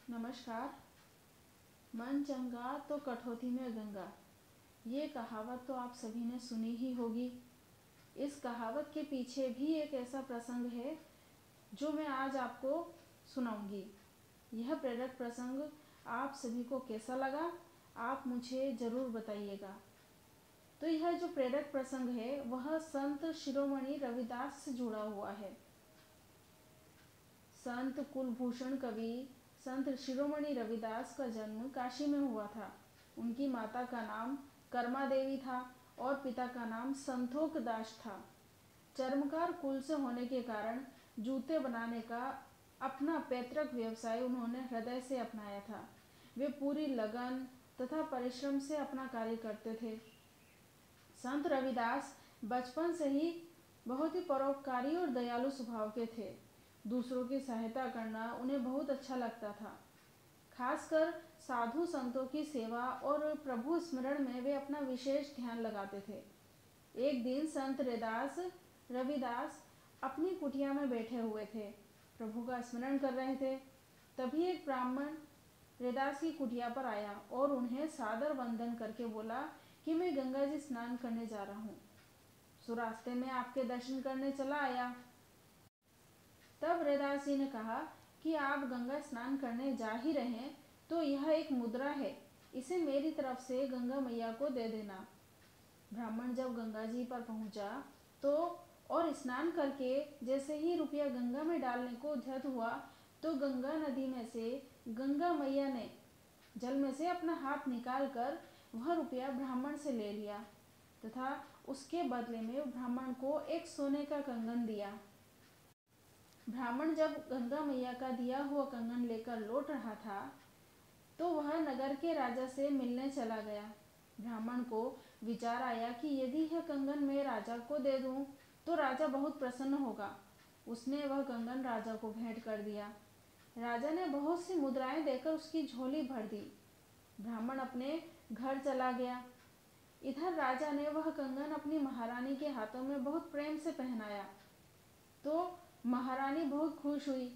नमस्कार। मन चंगा तो कठौती में गंगा, ये कहावत तो आप सभी ने सुनी ही होगी। इस कहावत के पीछे भी एक ऐसा प्रसंग है जो मैं आज आपको सुनाऊंगी। यह प्रेरक प्रसंग आप सभी को कैसा लगा, आप मुझे ज़रूर बताइएगा। तो यह जो प्रेरक प्रसंग है वह संत शिरोमणि रविदास से जुड़ा हुआ है। संत कुलभूषण कवि संत शिरोमणि रविदास का जन्म काशी में हुआ था। उनकी माता का नाम कर्मा देवी था और पिता का नाम संतोख दास था। चर्मकार कुल से होने के कारण जूते बनाने का अपना पैतृक व्यवसाय उन्होंने हृदय से अपनाया था। वे पूरी लगन तथा परिश्रम से अपना कार्य करते थे। संत रविदास बचपन से ही बहुत ही परोपकारी और दयालु स्वभाव के थे। दूसरों की सहायता करना उन्हें बहुत अच्छा लगता था। खासकर साधु संतों की सेवा और प्रभु स्मरण में वे अपना विशेष ध्यान लगाते थे। एक दिन संत रविदास अपनी कुटिया में बैठे हुए थे, प्रभु का स्मरण कर रहे थे। तभी एक ब्राह्मण रविदास की कुटिया पर आया और उन्हें सादर वंदन करके बोला कि मैं गंगा जी स्नान करने जा रहा हूँ, सो रास्ते में आपके दर्शन करने चला आया। तब रविदास जी ने कहा कि आप गंगा स्नान करने जा ही रहे हैं तो यह एक मुद्रा है, इसे मेरी तरफ से गंगा मैया को दे देना। ब्राह्मण जब गंगा जी पर पहुंचा तो और स्नान करके जैसे ही रुपया गंगा में डालने को उद्यत हुआ तो गंगा नदी में से गंगा मैया ने जल में से अपना हाथ निकालकर वह रुपया ब्राह्मण से ले लिया तथा उसके बदले में ब्राह्मण को एक सोने का कंगन दिया। ब्राह्मण जब गंगा मैया का दिया हुआ कंगन लेकर लौट रहा था तो वह नगर के राजा से मिलने चला गया। ब्राह्मण को विचार आया कि यदि यह कंगन मैं राजा को दे दूं तो राजा बहुत प्रसन्न होगा। उसने वह कंगन राजा को भेंट कर दिया। राजा ने बहुत सी मुद्राएं देकर उसकी झोली भर दी। ब्राह्मण अपने घर चला गया। इधर राजा ने वह कंगन अपनी महारानी के हाथों में बहुत प्रेम से पहनाया तो महारानी बहुत खुश हुई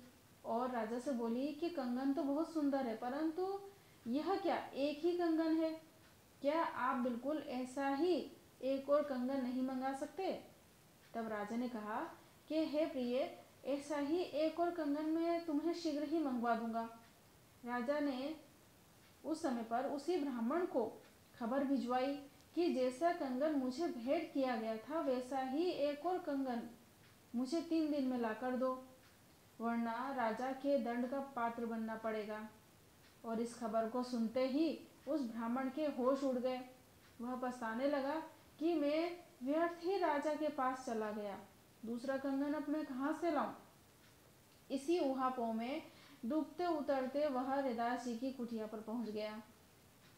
और राजा से बोली कि कंगन तो बहुत सुंदर है, परंतु यह क्या एक ही कंगन है, क्या आप बिल्कुल ऐसा ही एक और कंगन नहीं मंगा सकते? तब राजा ने कहा कि हे प्रिय, ऐसा ही एक और कंगन मैं तुम्हें शीघ्र ही मंगवा दूंगा। राजा ने उस समय पर उसी ब्राह्मण को खबर भिजवाई कि जैसा कंगन मुझे भेंट किया गया था वैसा ही एक और कंगन मुझे 3 दिन में ला कर दो, वरना राजा के दंड का पात्र बनना पड़ेगा। और इस खबर को सुनते ही उस ब्राह्मण के होश उड़ गए। वह पछताने लगा कि मैं व्यर्थ ही राजा के पास चला गया, दूसरा कंगन अब मैं कहाँ से लाऊं। इसी ऊहापोह में डूबते उतरते वह रविदास जी की कुटिया पर पहुंच गया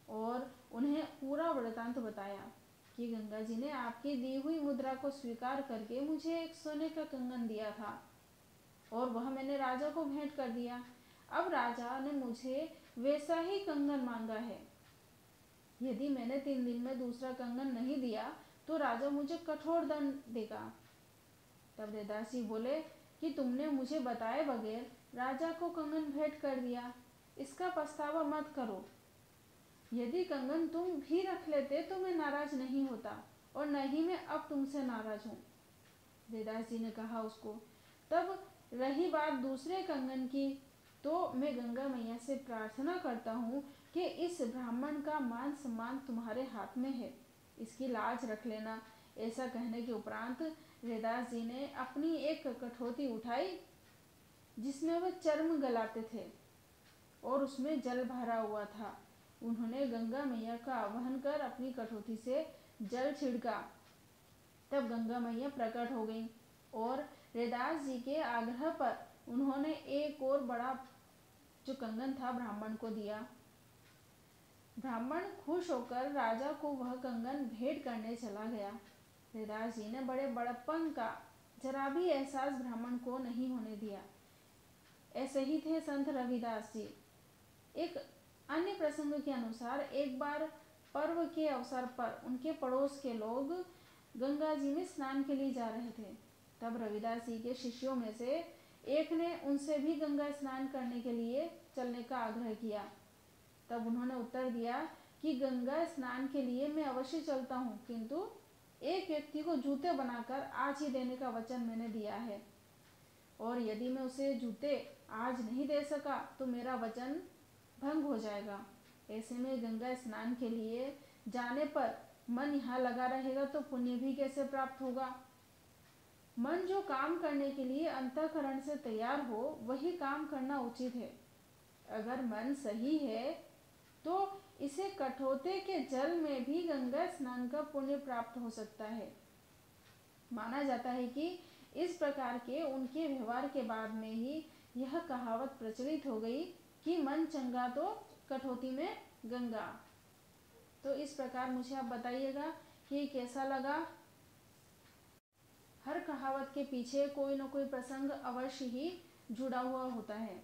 और उन्हें पूरा वृतांत बताया कि गंगा जी ने आपकी दी हुई मुद्रा को स्वीकार करके मुझे एक सोने का कंगन दिया था और वह मैंने राजा को भेंट कर दिया। अब राजा ने मुझे वैसा ही कंगन मांगा है। यदि मैंने 3 दिन में दूसरा कंगन नहीं दिया तो राजा मुझे कठोर दंड देगा। तब रविदास जी बोले कि तुमने मुझे बताए बगैर राजा को कंगन भेंट कर दिया, इसका पछतावा मत करो। यदि कंगन तुम भी रख लेते तो मैं नाराज नहीं होता और न ही मैं अब तुमसे नाराज हूँ, रविदास जी ने कहा उसको। तब रही बात दूसरे कंगन की, तो मैं गंगा मैया से प्रार्थना करता हूँ कि इस ब्राह्मण का मान सम्मान तुम्हारे हाथ में है, इसकी लाज रख लेना। ऐसा कहने के उपरांत रविदास जी ने अपनी एक कठौती उठाई जिसमें वह चर्म गलाते थे और उसमें जल भरा हुआ था। उन्होंने गंगा मैया का आह्वान कर अपनी कठौती से जल छिड़का। तब गंगा मैया प्रकट हो गईं और रविदास जी के आग्रह पर उन्होंने एक और बड़ा जो कंगन था ब्राह्मण को दिया। ब्राह्मण खुश होकर राजा को वह कंगन भेंट करने चला गया। रविदास जी ने बड़े बड़प्पन का जरा भी एहसास ब्राह्मण को नहीं होने दिया। ऐसे ही थे संत रविदास जी। एक अन्य प्रसंग के अनुसार एक बार पर्व के अवसर पर उनके पड़ोस के लोग गंगा जी में स्नान के लिए जा रहे थे। तब रविदास जी के शिष्यों में से एक ने उनसे भी गंगा स्नान करने के लिए चलने का आग्रह किया। तब उन्होंने उत्तर दिया कि गंगा स्नान के लिए मैं अवश्य चलता हूँ, किंतु एक व्यक्ति को जूते बनाकर आज ही देने का वचन मैंने दिया है, और यदि मैं उसे जूते आज नहीं दे सका तो मेरा वचन भंग हो जाएगा। ऐसे में गंगा स्नान के लिए जाने पर मन यहाँ लगा रहेगा तो पुण्य भी कैसे प्राप्त होगा। मन जो काम करने के लिए अंतःकरण से तैयार हो वही काम करना उचित है। अगर मन सही है तो इसे कठौते के जल में भी गंगा स्नान का पुण्य प्राप्त हो सकता है। माना जाता है कि इस प्रकार के उनके व्यवहार के बाद में ही यह कहावत प्रचलित हो गई कि मन चंगा तो कठौती में गंगा। तो इस प्रकार मुझे आप बताइएगा कि कैसा लगा। हर कहावत के पीछे कोई न कोई प्रसंग अवश्य ही जुड़ा हुआ होता है।